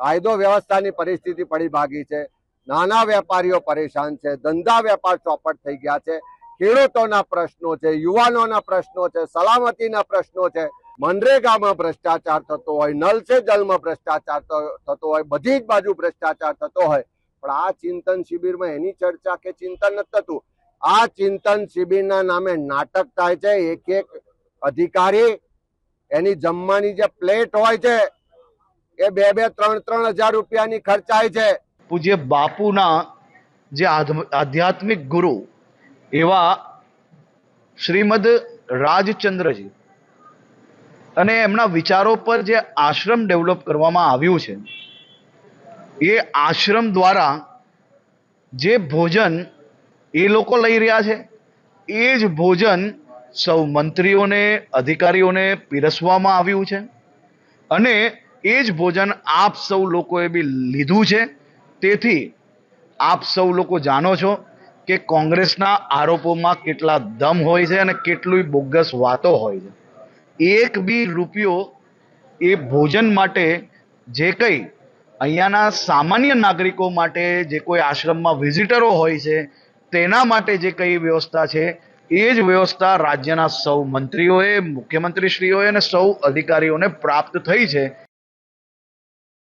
કાયદો વ્યવસ્થાની પરિસ્થિતિ પડી ભાગી છે, નાના વેપારીઓ પરેશાન છે, ધંધા વેપાર ચોપટ થઈ ગયા છે, ખેડૂતોના પ્રશ્નો છે, યુવાનોના પ્રશ્નો છે, સલામતીના પ્રશ્નો છે, મનરેગામાં ભ્રષ્ટાચાર થતો હોય, નલ સે જલમાં ભ્રષ્ટાચાર થતો હોય, બધી જ બાજુ ભ્રષ્ટાચાર થતો હોય, પણ આ ચિંતન શિબિરમાં એની ચર્ચા કે ચિંતન નથી થતું। આ ચિંતન શિબિરના નામે નાટક થાય છે। એક એક અધિકારી એની જમવાની જે પ્લેટ હોય છે એ 2-3 હજાર રૂપિયાની ખર્ચાય છે। પૂજ્ય બાપુના જે આધ્યાત્મિક ગુરુ એવા શ્રીમદ રાજચંદ્રજી અને એમના વિચારો પર જે આશ્રમ ડેવલપ કરવામાં આવ્યું છે, એ આશ્રમ દ્વારા જે ભોજન એ લોકો લઈ રહ્યા છે, એ જ ભોજન સૌ મંત્રીઓને, અધિકારીઓને પીરસવામાં આવ્યું છે અને એ જ ભોજન આપ સૌ લોકોએ બી લીધું છે। તેથી આપ સૌ લોકો જાણો છો કે કોંગ્રેસના આરોપોમાં કેટલા દમ હોય છે અને કેટલી બોગસ વાતો હોય છે। એક બી રૂપિયો એ ભોજન માટે જે કંઈ અહીંયાના સામાન્ય નાગરિકો માટે, જે કોઈ આશ્રમમાં વિઝિટરો હોય છે તેના માટે જે કંઈ વ્યવસ્થા છે, એ જ વ્યવસ્થા રાજ્યના સૌ મંત્રીઓએ, મુખ્યમંત્રીશ્રીઓએ અને સૌ અધિકારીઓને પ્રાપ્ત થઈ છે।